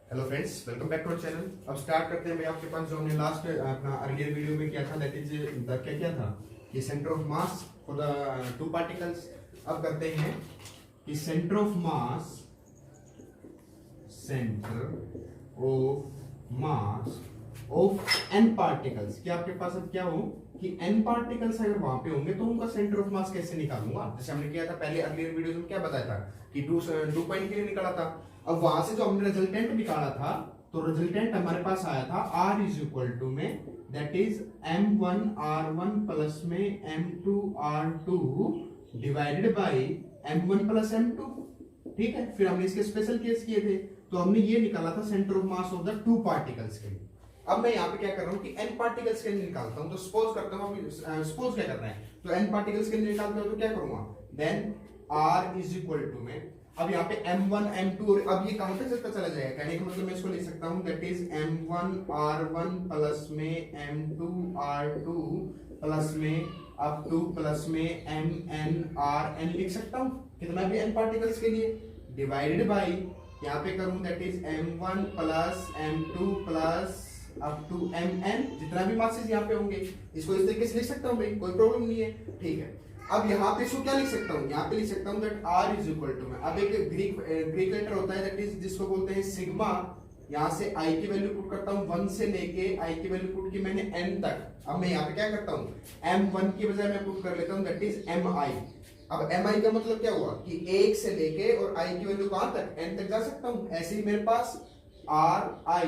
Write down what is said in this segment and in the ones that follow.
Hello friends, welcome back to our channel. अब start करते हैं भाई आपके पास जो हमने लास्ट अपना अर्लियर वीडियो में किया था, दैट इज द क्या था कि centre of mass for the two particles. अब करते हैं कि centre of mass of N particles. क्या आपके पास अब क्या हो कि एन पार्टिकल्स अगर वहां पे होंगे तो उनका सेंटर ऑफ मास कैसे निकालूंगा। जैसे हमने किया था पहले अर्लियर वीडियो में, क्या बताया था कि टू पॉइंट के लिए निकाला था। अब वहां से जो हमने रिजल्टेंट निकाला था, तो रिजल्टेंट हमारे पास आया था R इज इक्वल टू में दैट इज M1R1 प्लस में M2R2 divided by M1 plus M2। ठीक है, फिर हमने इसके स्पेशल केस किए थे, तो हमने ये निकाला था centre of mass of the two particles के लिए। अब मैं यहाँ पे क्या कर रहा हूँ कि n पार्टिकल्स के लिए निकालता हूँ। तो सपोज करता हूँ, सपोज क्या करना है, तो n पार्टिकल्स के लिए निकालता हूँ तो क्या करूंगा, then R is equal to में अब यहाँ पे M1 M2 और अब ये कहां पे चलता चला जाएगा, कहने का मतलब मैं इसको लिख सकता हूँ दैट इज M1R1 प्लस में M2R2 प्लस में अप टू प्लस में MNRN लिख सकता हूँ, कितना भी n पार्टिकल्स के लिए, डिवाइडेड बाय यहाँ पे करूं that is M1 plus M2 plus up to MN, जितना भी मासेस यहाँ पे होंगे इसको इस तरीके से लिख सकता हूँ भाई, कोई प्रॉब्लम नहीं है। ठीक है, अब यहाँ पे इसको क्या लिख सकता हूँ, यहाँ पे लिख सकता हूँ that R is equal to में, अब एक ग्रीक लेटर होता है दैट इज जिसको बोलते हैं सिग्मा। यहाँ से I की वैल्यू पुट करता हूँ 1 से लेके I की वैल्यू पुट की मैंने N तक। अब मैं यहाँ पे क्या करता हूँ, M1 की बजाय मैं पुट कर लेता हूँ दैट इज MI। अब MI का मतलब क्या हुआ कि 1 से लेके और I की वैल्यू कहां तक, N तक जा सकता हूँ। ऐसे ही मेरे पास RI,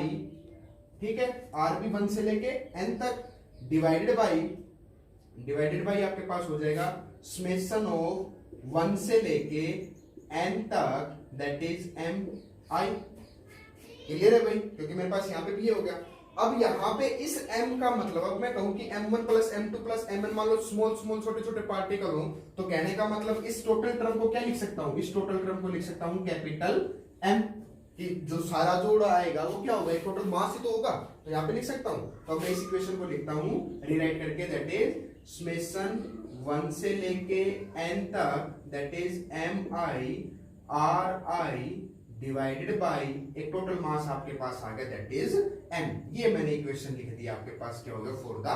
ठीक है, R भी 1 से लेके N तक, डिवाइडेड बाई आपके पास हो जाएगा समेशन ऑफ 1 से लेके N तक दैट इज MI। क्लियर है भाई, क्योंकि मेरे पास यहाँ पे भी ये हो गया। अब यहाँ पे इस M का मतलब, अब मैं कहूं कि M1 plus M2 plus MN मान लो स्मॉल छोटे छोटे पार्टिकल हो, तो कहने का मतलब इस टोटल टर्म को क्या लिख सकता हूं, इस टोटल टर्म को लिख सकता हूं कैपिटल M, कि जो सारा जोड़ आएगा वो क्या होगा, एक टोटल मास ही तो होगा, तो यहाँ पे लिख सकता हूं। तो मैं इस इक्वेशन को लिखता हूं रीराइट करके दैट इज समेशन 1 से लेके N तक that is MI RI divided by एक टोटल मास आपके पास आ गया दैट इज M। ये मैंने इक्वेशन लिख दी आपके पास क्या होगा फॉर द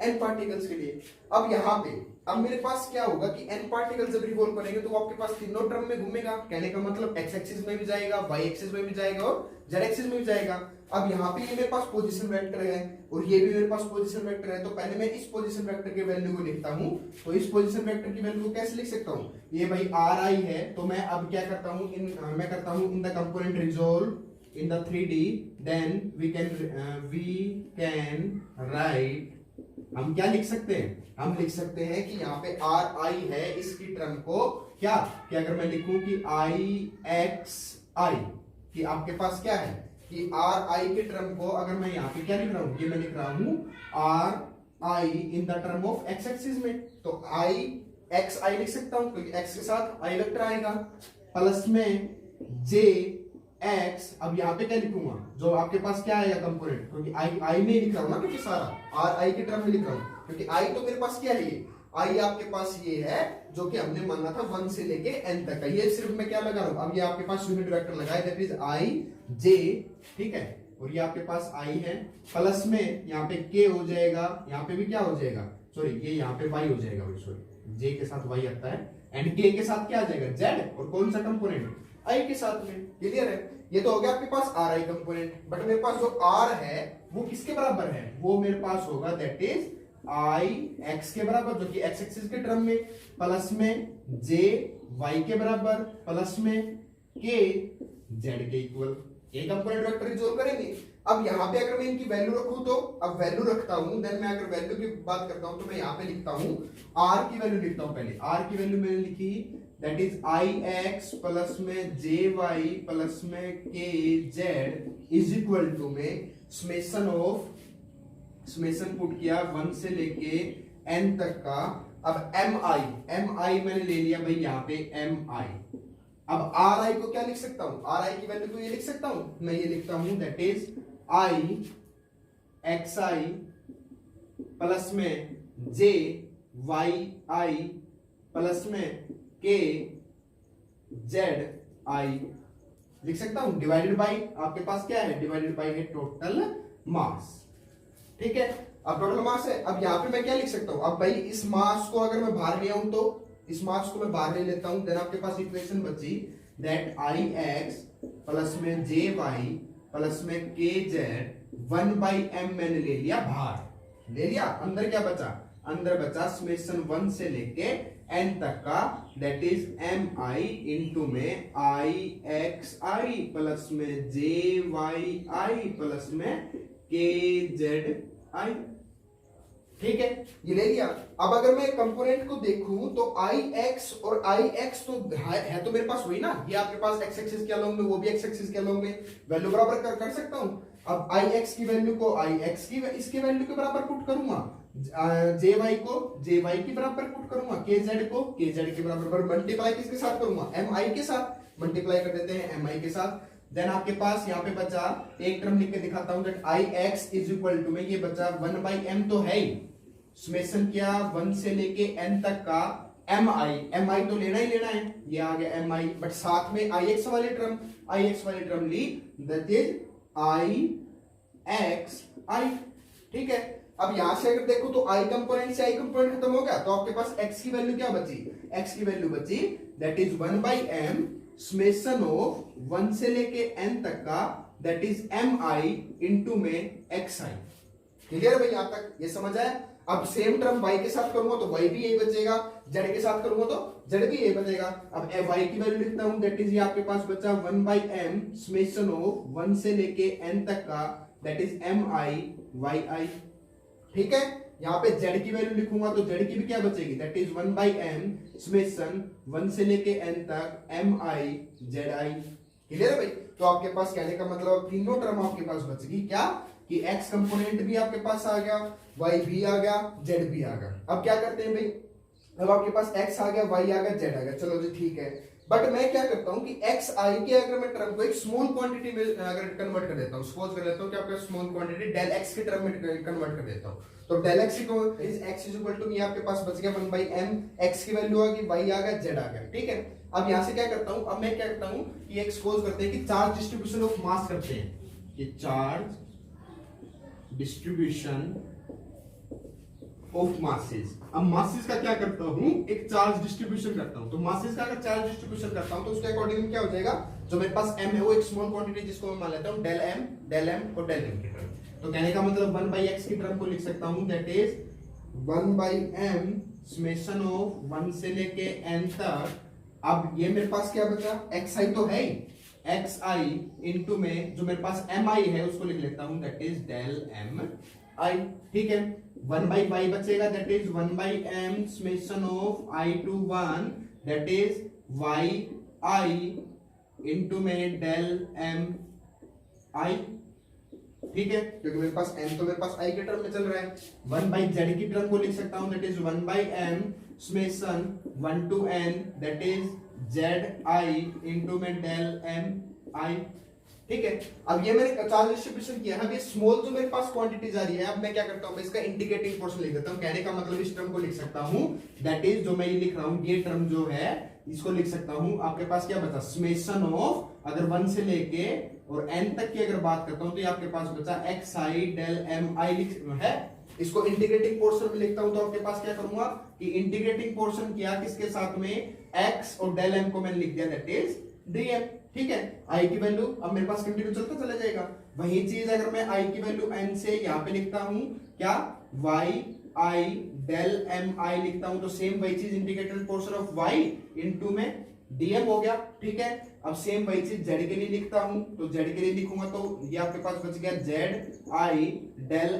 N पार्टिकल्स के लिए। अब यहाँ पे अब मेरे पास क्या होगा कि N पार्टिकल्स जब रिवॉल्व करेंगे तो वो आपके पास तीनों टर्म में घूमेगा, कहने का मतलब x एक्सिस में भी जाएगा, y एक्सिस में भी जाएगा और z एक्सिस में भी जाएगा। अब यहाँ पे ये मेरे पास पोजीशन वेक्टर है और ये भी मेरे पास पोजीशन वेक्टर है, तो पहले मैं इस पोजीशन वेक्टर के वैल्यू को लिखता हूँ। तो इस पोजीशन वेक्टर की वैल्यू को कैसे लिख सकता हूँ, ये भाई RI है, तो मैं अब क्या करता हूँ, मैं करता हूँ in the component resolve in the 3D, then we can write, हम क्या लिख सकते हैं, हम लिख सकते हैं कि यहाँ पे RI है, इसकी टर्म को क्या कि अगर मैं लिखूं कि IXI, कि आपके पास क्या है कि RI के टर्म को अगर मैं यहाँ पे क्या लिख रहा हूँ, ये मैं लिख रहा हूँ RI in the term of x axis में, तो IXI लिख सकता हूँ क्योंकि x के साथ I वेक्टर आएगा, प्लस में JX। अब यहाँ पे क्या लिखूंगा, जो आपके पास क्या आएगा कंपोनेंट, क्योंकि I में लिख रहा हूँ ना, क्योंकि सारा RI के टर्म में लिख रहा हूँ, क्योंकि I तो मेरे पास क्या है, ये I आपके पास ये है जो कि हमने माना था 1 से लेके N तक का, ये सिर्फ मैं क्या लगा रहा हूँ, अब ये आपके पास यूनिट वेक्टर लगाए दैट इज IJ, ठीक है, और ये आपके पास I है, प्लस में यहाँ पे K हो जाएगा, यहाँ पे भी क्या हो जाएगा, सॉरी ये यहाँ पे Y हो जाएगा, सॉरी J के साथ Y आता है एंड K के साथ क्या आ जाएगा Z, और कौन सा कंपोनेंट I के साथ में। क्लियर है, ये तो हो गया आपके पास RI कंपोनेंट, बट मेरे पास जो R है वो किसके बराबर है, वो मेरे पास होगा दैट इज IX के बराबर, जो कि x एक्सिस के टर्म में, प्लस में JY के बराबर, प्लस में K Z के इक्वल। ये कंपोनेंट वेक्टर रिजोल्व करेंगे। अब यहाँ पे अगर मैं इनकी वैल्यू रखूं, तो अब वैल्यू रखता हूं, देन मैं अगर वैल्यू की बात करता हूं तो मैं यहाँ पे लिखता हूं R की वैल्यू लिखता हूं। पहले R की वैल्यू मैंने लिखी दैट इज IX प्लस में JY प्लस में KZ इज इक्वल टू में समेशन पुट किया 1 से लेके N तक का। अब MI मैंने ले लिया भाई यहाँ पे MI। अब RI को क्या लिख सकता हूं, RI की वैल्यू को ये लिख सकता हूं, मैं ये लिखता हूं दैट इज IXI प्लस में JYI प्लस में KZI लिख सकता हूं डिवाइडेड बाय आपके पास क्या है, डिवाइडेड बाय है टोटल मास। ठीक है, अब टोटल मास है। अब यहाँ पे मैं क्या लिख सकता हूं, अब भाई इस मास को अगर मैं बाहर ले आऊं तो इस मास को मैं बाहर ले लेता हूं, देन आपके पास इक्वेशन बची दैट आई एक्स प्लस में जे वाई प्लस में के जेड 1/m मैंने ले लिया बाहर, ले लिया। अंदर क्या बचा, अंदर बचा समेशन 1 से लेके n तक का, दैट इज mi इंटू में आई एक्स आई प्लस में जे वाई आई प्लस में के जेड आई। ठीक है, ये ले लिया। अब अगर मैं कंपोनेंट को देखूं तो आई एक्स और आई एक्स तो है तो मेरे पास वही ना, ये आपके पास एक्स एक्सिस के अलोंग में, वो भी एक्स एक्सिस के अलोंग में वैल्यू बराबर कर सकता हूं। अब आई एक्स की वैल्यू को आई एक्स की इसके वैल्यू के बराबर पुट करूंगा, जे वाई को जे वाई के बराबर पुट करूंगा, के जेड को के जेड के बराबर मल्टीप्लाई किसके साथ करूंगा, एम आई के साथ मल्टीप्लाई कर देते हैं एम आई के साथ। देन आपके पास यहाँ पे बचा एक टर्म लिख के दिखाता हूं, that I X is equal to में ये बचा 1/m तो है ही, समेशन क्या 1 से लेके n तक का एम आई तो लेना ही लेना है, ये आ गया एम आई, बट साथ में आई एक्स वाली टर्म ली, that is I X I. ठीक है, अब यहां से अगर देखो तो आई कंपोनेंट से आई कंपोनेंट खत्म हो गया, तो आपके पास x की वैल्यू क्या बची, x की वैल्यू बची that is 1/m summation of 1 से लेके n तक का, दैट इज mi इनटू में xi। क्लियर है भाई, यहां तक ये समझ आया। अब सेम टर्म y के साथ करूंगा तो y भी यही बचेगा, z के साथ करूंगा तो z भी यही बचेगा। अब y की वैल्यू लिखता हूं, दैट इज ये आपके पास बचा 1/m समेशन ऑफ 1 से लेके n तक का, दैट इज mi yi। ठीक है, यहाँ पे z की वैल्यू लिखूंगा तो z की भी क्या बचेगी, दैट इज 1/m समेशन 1 से लेके n तक mi zi। क्लियर है भाई, तो आपके पास कहने का मतलब तीनों टर्म आपके पास बच गई क्या, कि x कंपोनेंट भी आपके पास आ गया, y भी आ गया, z भी आ गया। अब क्या करते हैं भाई, अब आपके पास x आ गया, y आ गया, z आ गया, चलो जी ठीक है। बट मैं क्या करता हूं कि एक्स आई के अगर मैं टर्म को एक स्मॉल क्वांटिटी में अगर कन्वर्ट कर देता हूं, सपोज कर लेता हूं कि आपका स्मॉल क्वांटिटी डेल एक्स के टर्म में कन्वर्ट कर देता हूं, तो डेल एक्स को is X is equal to, ये आपके पास बच गया 1/m, एक्स की वैल्यू आ गई, y आ गया, z आ गया। ठीक है, अब यहां से क्या करता हूं, अब मैं क्या करता हूं कि एक सपोज करते हैं कि चार्ज डिस्ट्रीब्यूशन ऑफ मास करते हैं, कि चार्ज डिस्ट्रीब्यूशन ऑफ मासेस। अब मासेस का क्या करता हूं, एक चार्ज डिस्ट्रीब्यूशन करता हूं, तो मासेस का अगर चार्ज डिस्ट्रीब्यूशन करता हूं तो उसके अकॉर्डिंग क्या हो जाएगा, जो मेरे पास m है वो एक स्मॉल क्वांटिटी जिसको मैं मान लेता हूं डेल m और डेल m की टर्म। तो कहने का मतलब 1/x की टर्म को लिख सकता हूं, that is 1/m summation of 1 से लेके n तक। अब ये मेरे पास क्या बचा, xi तो है ही, xi इनटू में जो मेरे पास mi है उसको लिख लेता हूं, दैट इज डेल mi। ठीक है, 1/y बचेगा, that is 1/m summation of i to 1, that is yi into में डेल mi। ठीक है, क्योंकि मेरे पास m तो मेरे पास i के टर्म में चल रहा है। 1/z की टर्म को लिख सकता हूं, that is 1/m summation 1 to n, that is zi into में डेल mi। ठीक है, अब ये मैंने चार्ज डिस्ट्रीब्यूशन किया है, अब ये स्मॉल जो मेरे पास क्वांटिटीज आ रही है, अब मैं क्या करता हूं, मैं इसका इंडिकेटिंग पोर्शन लिख देता हूं। कहने का मतलब इस टर्म को लिख सकता हूं, दैट इज जो मैं ये लिख रहा हूं, ये टर्म जो है इसको लिख सकता हूं, आपके पास क्या बचा, समेशन ऑफ अगर 1 से लेके और n तक की अगर बात करता हूं तो ये आपके पास बचा xi डेल mi लिख है। इसको इंटीग्रेटिंग पोर्शन में लिखता हूं तो आपके पास क्या करूंगा कि इंटीग्रेटिंग पोर्शन किया किसके साथ में, x और डेल m को मैंने लिख दिया, दैट इज dm। ठीक है, i की वैल्यू अब मेरे पास कंटिन्यू चलता चला जाएगा। वही चीज अगर मैं i की वैल्यू n से यहां पे लिखता हूं क्या, y i डेल mi लिखता हूं, तो सेम वही चीज integrated portion of y into में dm हो गया। ठीक है, अब सेम वही चीज z के लिए लिखता हूं, तो z के लिए लिखूंगा तो ये आपके पास बच गया z i डेल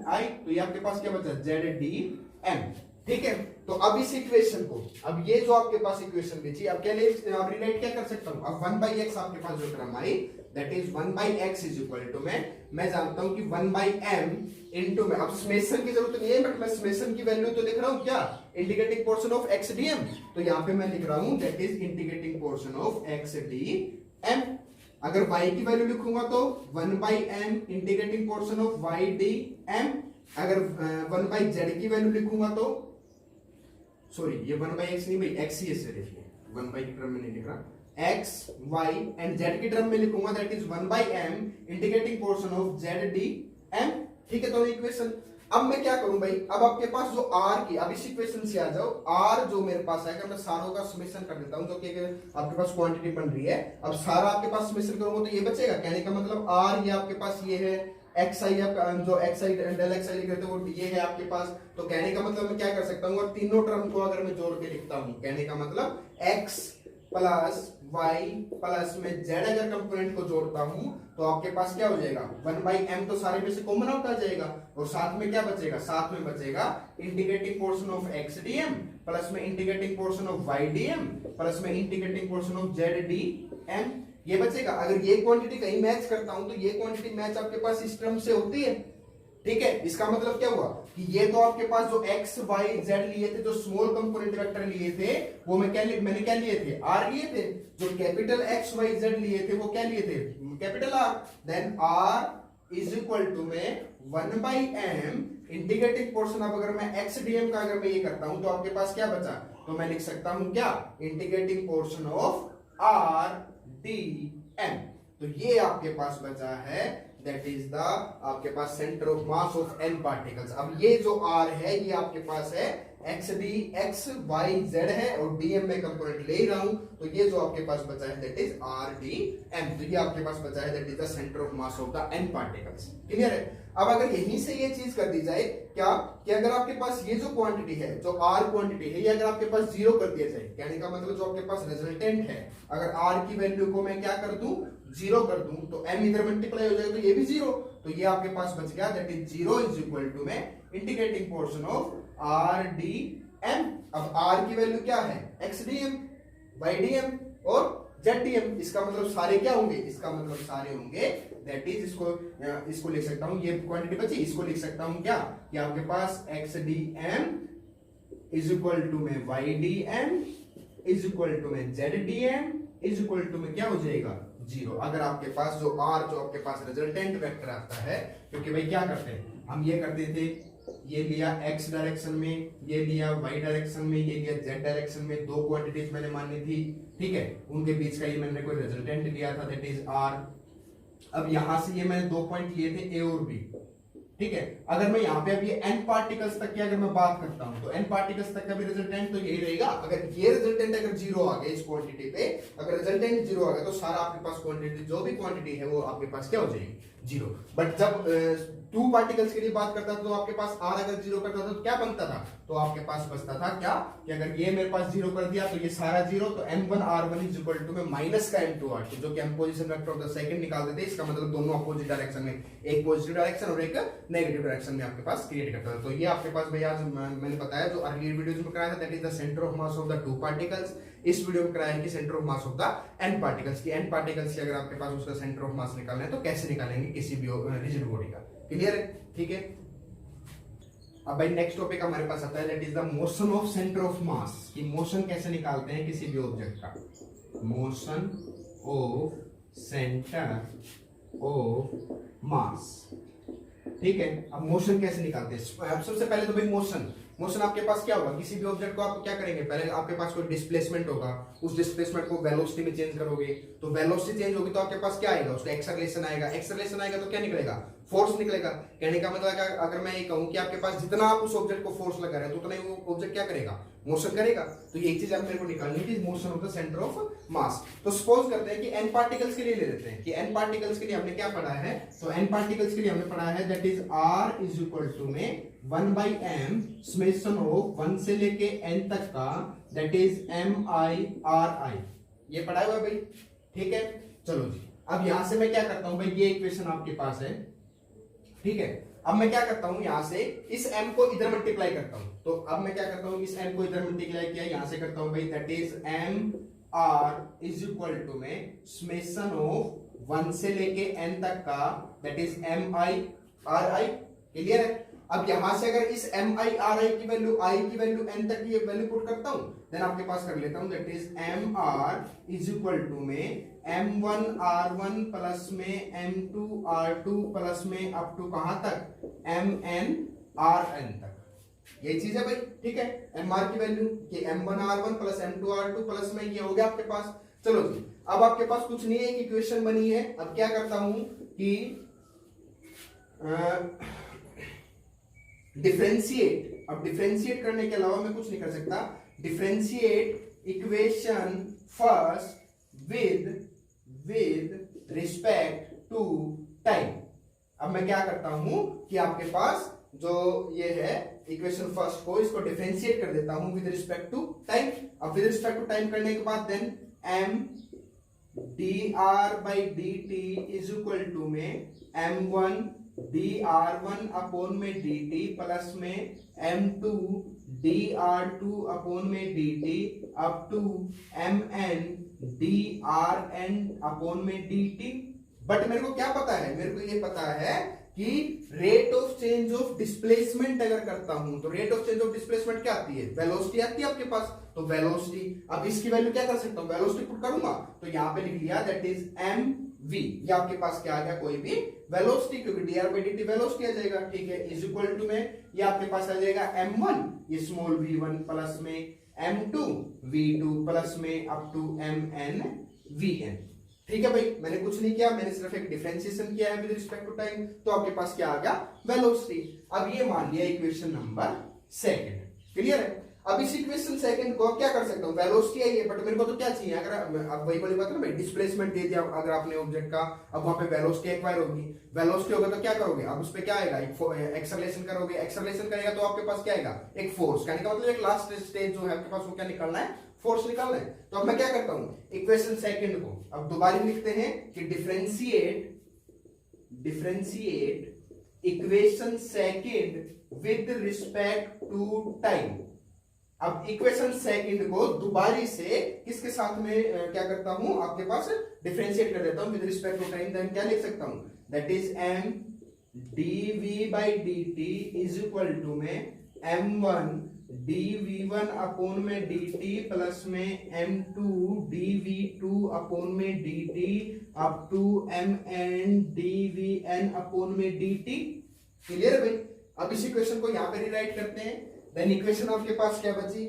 mi, तो ये आपके पास क्या बचा, z dm। ठीक है, तो अब इस इक्वेशन को, अब ये जो आपके पास इक्वेशन बची, अब क्या रिलेट क्या कर सकता हूं, अब 1/x आपके पास जो टर्म आई, that is 1/x is equal to मैं जानता हूं कि 1/m इनटू में, अब समेशन की जरूरत नहीं है, बट मैं समेशन की वैल्यू तो लिख रहा हूं क्या, integrating portion of x dm, तो यहां पे मैं लिख रहा हूं that is integrating portion of x dm। अगर y की वैल्यू लिखूंगा तो 1/m integrating portion of y dm। अगर 1/z की वैल्यू लिखूंगा तो, सॉरी ये 1/x नहीं भाई, x ही ऐसे लिखिए, 1 की टर्म में नहीं लिख रहा, एक्स वाई एंड जेड की टर्म में लिखूंगा that is 1/m integrating portion of Z D M. ठीक है, तो इक्वेशन अब मैं क्या करूं भाई, अब आपके पास जो आर की, अब इस इक्वेशन से आ जाओ, आर जो मेरे पास है, मैं सारों का समेशन कर देता हूं, जो कि आपके पास क्वांटिटी बन रही है। अब सारा आपके पास समेशन करूंगा तो ये बचेगा, कहने का मतलब आर ये आपके पास ये है, एक्स आई जो एक्स आई डेल एक्स आई लिख रहे थे वो ये है आपके पास। तो कहने का मतलब मैं क्या कर सकता हूँ, और तीनों टर्म को अगर मैं जोड़ के लिखता हूँ, कहने का मतलब एक्स प्लस वाई प्लस में जेड अगर कंपोनेंट को जोड़ता हूं तो आपके पास क्या हो जाएगा, 1/m तो सारे में से कॉमन आउट आ जाएगा, और साथ में क्या बचेगा, साथ में बचेगा integrating portion of X DM plus में integrating portion of Y DM plus में integrating portion of Z D M, ये बचेगा। अगर ये क्वांटिटी कहीं मैच करता हूं तो ये क्वांटिटी मैच आपके पास इस टर्म से होती है। ठीक है, इसका मतलब क्या हुआ कि ये तो आपके पास जो एक्स वाई जेड लिए थे, जो स्मॉल कंपोनेंट वेक्टर लिए थे, वो मैंने क्या लिए थे, आर लिए थे। जो कैपिटल एक्स वाई जेड लिए थे वो क्या लिए थे, capital R. Then R is equal to में 1/m इंटीग्रेटिंग पोर्शन। अब अगर मैं एक्स डीएम का अगर मैं ये करता हूं तो आपके पास क्या बचा, तो मैं लिख सकता हूं क्या, integrating portion of R D M. तो ये आपके पास बचा है, दैट इज द आपके पास centre of mass of N particles. अब ये जो आर है ये आपके पास है X D X Y Z है, और डीएम में कंपोनेंट ले रहा हूं, तो ये जो आपके पास बचा है that is R D M. तो ये आपके पास बचा है that is the centre of mass of the N particles. Clear है। अब अगर यहीं से ये चीज कर दी जाए क्या, कि अगर आपके पास ये जो क्वांटिटी है, जो आर क्वांटिटी है, ये अगर आपके पास जीरो कर दिया जाए, कहने का मतलब जो आपके पास रिजल्टेंट है, अगर आर की वैल्यू को मैं क्या कर दूं, जीरो कर दूं, तो m इधर मल्टीप्लाई हो जाएगा तो ये भी जीरो, तो ये आपके पास बच गया that is zero is equal to में integrating portion of R D M. अब r की वैल्यू क्या है, X D M Y D M और जेड डी एम। इसका मतलब सारे क्या होंगे, इसका मतलब सारे होंगे दैट इज, इसको लिख सकता हूं, ये क्वांटिटी बची, इसको लिख सकता हूं क्या, कि आपके पास X D M is equal to में Y D M is equal to में Z D M is equal to में क्या हो जाएगा, जीरो। अगर आपके पास जो आर, जो आपके पास रिजल्टेंट वेक्टर आता है, क्योंकि भाई क्या करते हैं हम, ये करते थे, ये लिया x डायरेक्शन में, ये लिया y डायरेक्शन में, ये लिया z डायरेक्शन में, दो क्वांटिटीज मैंने मानी थी। ठीक है, उनके बीच का ये मैंने कोई रिजल्टेंट लिया था दैट इज r। अब यहां से ये मैंने दो पॉइंट लिए थे a और b। ठीक है, अगर मैं यहाँ पे अब ये n पार्टिकल्स तक की अगर मैं बात करता हूं तो n पार्टिकल्स तक का भी रिजल्टेंट तो यही रहेगा। अगर ये रिजल्टेंट अगर जीरो आ गया इस क्वांटिटी पे, अगर रिजल्टेंट जीरो आ गया तो सारा आपके पास क्वांटिटी, जो भी क्वांटिटी है वो आपके पास क्या हो जाएगी, जीरो। बट जब टू पार्टिकल्स के लिए बात करता था तो आपके पास r अगर जीरो करता था तो क्या बनता था, तो आपके पास बचता था क्या, कि अगर ये मेरे पास जीरो कर दिया तो ये सारा जीरो, तो m1 r1 is equal to में माइनस का m2 r2, जो कि हम position vector of the second निकाल देते हैं। इसका मतलब दोनों अपोजिट डायरेक्शन में, एक पॉजिटिव डायरेक्शन और एक नेगेटिव डायरेक्शन में आपके पास क्रिएट करता है। तो ये आपके पास भैया मैंने बताया जो अर्लियर वीडियोस में कराया था that is the centre of mass of the two particles. इस वीडियो में कराया है कि centre of mass of the N particles की, एन पार्टिकल्स की अगर आपके पास उसका सेंटर ऑफ मास निकालना है तो कैसे निकालेंगे किसी भी रिजिड बॉडी का। क्लियर है, ठीक है। अब भाई नेक्स्ट टॉपिक हमारे पास आता है that is the motion of centre of मास, कि मोशन कैसे निकालते हैं किसी भी ऑब्जेक्ट का, मोशन ऑफ सेंटर ऑफ मास। ठीक है, अब मोशन कैसे निकालते हैं, अब सबसे पहले तो भाई मोशन आपके पास क्या होगा, किसी भी ऑब्जेक्ट को आप क्या करेंगे, पहले आपके पास कोई डिस्प्लेसमेंट होगा, उस डिस्प्लेसमेंट को वेलोसिटी में चेंज करोगे, तो वेलोसिटी चेंज होगी तो आपके पास क्या आएगा, उसका एक्सेलरेशन आएगा, एक्सेलरेशन आएगा तो क्या निकलेगा, फोर्स निकलेगा। कहने का मतलब अगर मैं ये कहूं कि आपके पास जितना आप उस ऑब्जेक्ट को फोर्स लगा रहे हैं तो उतना ही वो ऑब्जेक्ट क्या करेगा, मोशन करेगा। तो ये चीज आप मेरे को निकालनी थी, motion of the centre of मास। तो सपोज करते हैं कि n पार्टिकल्स के लिए ले लेते हैं, कि n पार्टिकल्स के लिए हमने क्या पढ़ा है, तो n पार्टिकल्स के लिए हमने पढ़ा है that is r is equal to में 1/m समेशन ऑफ 1 से लेके n तक का दैट इज mi/ri, ये पढ़ा हुआ है भाई। ठीक है, चलो जी, अब यहां से मैं क्या करता हूं भाई, ये इक्वेशन आपके पास है। ठीक है, अब मैं क्या करता हूं, यहां से इस m को इधर मल्टीप्लाई करता हूं, तो अब मैं क्या करता हूं, इस m को इधर मल्टीप्लाई किया, यहां से करता हूं भाई that is mr is equal to में समेशन ऑफ 1 से लेके n तक का दैट इज mi/ri। क्लियर है। अब यहां से अगर इस mi/ri की वैल्यू, i की वैल्यू, n तक की वैल्यू पुट करता हूं, देन आपके पास कर लेता हूं that is mr is equal to में m1r1 प्लस में m2r2 प्लस में अप टू कहां तक, mnrn तक। यही चीज है भाई, ठीक है। एम आर की वैल्यू कि m1r1 प्लस m2r2 प्लस में ये हो गया आपके पास। चलो जी, अब आपके पास कुछ नहीं है, एक इक्वेशन बनी है। अब क्या करता हूं कि डिफरेंशिएट, अब डिफरेंशिएट करने के अलावा मैं कुछ नहीं कर सकता। Differentiate equation first with respect to time. अब मैं क्या करता हूं कि आपके पास जो ये है इक्वेशन फर्स्ट को, इसको डिफरेंशिएट कर देता हूं विद रिस्पेक्ट टू टाइम। अब विद रिस्पेक्ट टू टाइम करने के बाद then m dr/dt is equal to में m1 dr1 अपॉन में dt प्लस में m2 dr2 अपॉन में dt up to mn drn upon में dt। बट मेरे को क्या पता है, मेरे को ये पता है कि rate of change of displacement अगर करता हूं तो rate of change of displacement क्या आती है, वेलोसिटी आती है आपके पास। तो वेलोसिटी, अब इसकी वैल्यू क्या कर सकता हूं, वेलोसिटी पुट करूंगा तो यहां पे लिख लिया दैट इज mv। ये आपके पास क्या आ गया, कोई भी वेलोसिटी, क्योंकि dr/dt वेलोसिटी आ जाएगा, ठीक है। इज इक्वल टू में ये आपके पास आ जाएगा m1 ये स्मॉल v1 प्लस में m2 v2 प्लस में अप टू mn vn। ठीक है भाई, मैंने कुछ नहीं किया, मैंने सिर्फ एक डिफरेंशिएशन किया है विद रिस्पेक्ट टू टाइम, तो आपके पास क्या आ गया, वेलोसिटी। अब ये मान लिया इक्वेशन नंबर सेकंड, क्लियर है। अब इस इक्वेशन सेकंड को क्या कर सकता हूं, वेलोसिटी आई है, बट मेरे को तो क्या चाहिए, अगर अब वही वाली बात है ना भाई, डिस्प्लेसमेंट दे दिया अगर आपने ऑब्जेक्ट का, अब वहां पे वेलोसिटी एक्वायर होगी। वेलोसिटी होगा तो क्या करोगे, अब उस पे क्या आएगा, एक एक्सेलरेशन करोगे, एक्सेलरेशन करेगा तो आपके पास क्या आएगा, एक फोर्स। कहने का मतलब एक लास्ट स्टेज जो है आपके पास वो क्या निकालना है, फोर्स निकालना है। तो अब मैं क्या करता हूं, इक्वेशन सेकंड को अब दोबारा लिखते हैं कि differentiate equation second with respect to time. अब इक्वेशन सेकंड को दोबारा से किसके साथ में क्या करता हूं, आपके पास डिफरेंशिएट कर देता हूं with respect to time. Then क्या लिख सकता हूं, that is m dv/dt is equal to में m1 dv1 अपॉन में dt प्लस में m2 dv2 अपॉन में dt up to mn dvn upon में dt। क्लियर है भाई। अब इस इक्वेशन को यहां पे रिराइट करते हैं। देन इक्वेशन आपके पास क्या बची,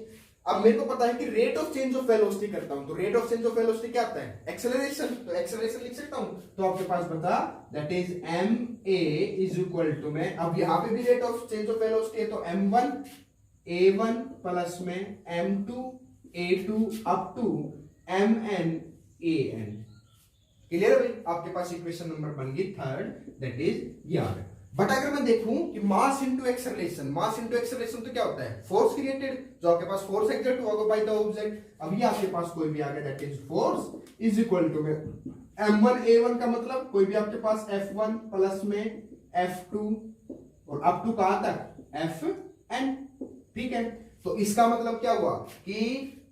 अब मेरे को पता है कि rate of change of velocity करता हूं तो rate of change of velocity क्या आता है, एक्सेलरेशन। तो एक्सेलरेशन लिख सकता हूं, तो आपके पास बता that is ma is equal to में, अब यहां पे भी rate of change of velocity है तो m1 a1 प्लस में m2 a2 up to mn an। Clear है भाई, आपके पास इक्वेशन नंबर बन गई थर्ड, दैट इज ये आ गया। बट अगर मैं देखूं कि mass into acceleration, mass into acceleration तो क्या होता है, फोर्स क्रिएटेड, जो आपके पास फोर्स एक्सर्ट हुआ बाय द ऑब्जेक्ट। अब ये आपके पास कोई भी आ गया that is force is equal to में m1 a1 का मतलब कोई भी आपके पास f1 प्लस में f2 और अप टू कहां तक fn। ठीक है, तो इसका मतलब क्या हुआ कि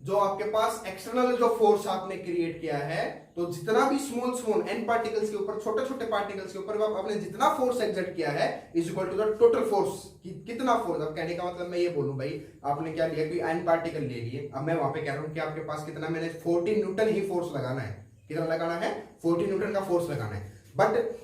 जो आपके पास एक्सटर्नल जो फोर्स आपने क्रिएट किया है, तो जितना भी स्मॉल एन पार्टिकल्स के ऊपर, छोटे छोटे पार्टिकल्स के ऊपर आपने जितना फोर्स एक्सर्ट किया है is equal to the total force. कितना फोर्स, अब कहने का मतलब मैं ये बोलूं भाई, आपने क्या लिया, कोई एन पार्टिकल ले लिए, अब मैं वहां पे कह रहा हूं कि आपके पास कितना, मैंने 14 न्यूटन ही फोर्स लगाना है। कितना लगाना है, 14 न्यूटन का फोर्स लगाना है। बट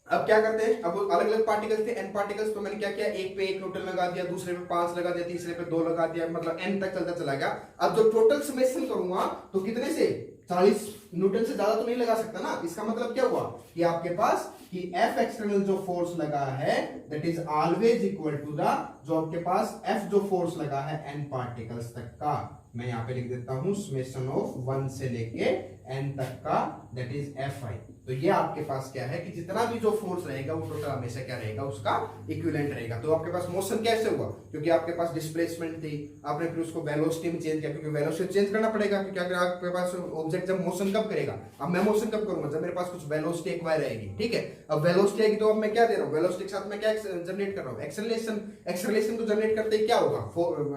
अब क्या करते हैं, अब अलग अलग पार्टिकल्स थे, एन पार्टिकल्स, तो मैंने क्या किया, एक पे 1 न्यूटन लगा दिया, दूसरे पे 5 लगा दिया, तीसरे पे 2 लगा दिया, मतलब एन तक चलता चला गया। अब जो टोटल समेशन करूंगा तो कितने से, 40 न्यूटन से ज्यादा तो नहीं लगा सकता ना। इसका मतलब क्या हुआ कि आपके पास कि F एक्सटर्नल जो फोर्स लगा है that is always equal to the, जो आपके पास F जो फोर्स लगा है n पार्टिकल्स तक का, मैं यहां पे लिख देता हूं समेशन ऑफ 1 से लेके n तक का, दैट इज Fi। तो ये आपके पास क्या है कि जितना भी जो फोर्स रहेगा वो टोटल हमेशा क्या रहेगा, उसका इक्विवेलेंट रहेगा। तो आपके पास मोशन कैसे हुआ, क्योंकि आपके पास डिस्प्लेसमेंट थी, आपने फिर उसको वेलोसिटी में चेंज किया, क्योंकि वेलोसिटी चेंज करना पड़ेगा, क्योंकि अगर आपके पास ऑब्जेक्ट जब मोशन कब करेगा, अब मैं मोशन कब करूंगा, जब मेरे पास कुछ वेलोसिटी एक्वायर रहेगी। ठीक है, अब वेलोसिटी आएगी तो अब मैं क्या दे रहा हूं, वेलोसिटी के साथ मैं क्या जनरेट कर रहा हूं, एक्सेलरेशन। एक्सेलरेशन को जनरेट करते ही क्या होगा,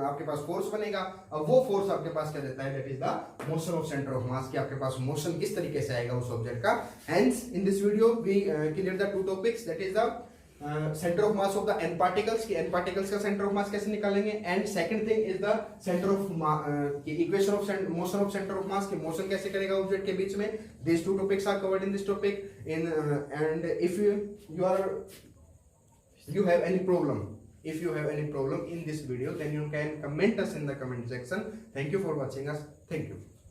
आपके पास फोर्स बनेगा। अब वो फोर्स आपके पास क्या देता है, that is the motion of centre of मास, कि आपके पास मोशन किस तरीके से आएगा उस ऑब्जेक्ट का। Hence in this video we clear the two topics, that is the center of mass of the n particles, कि n particles का center of mass कैसे निकालेंगे, and second thing is the center of equation of motion of center of mass, कि motion कैसे करेगा object के बीच में। these two topics are covered in this topic in and if you have any problem If you have any problem in this video, then you can comment us in the comment section. Thank you for watching us. Thank you.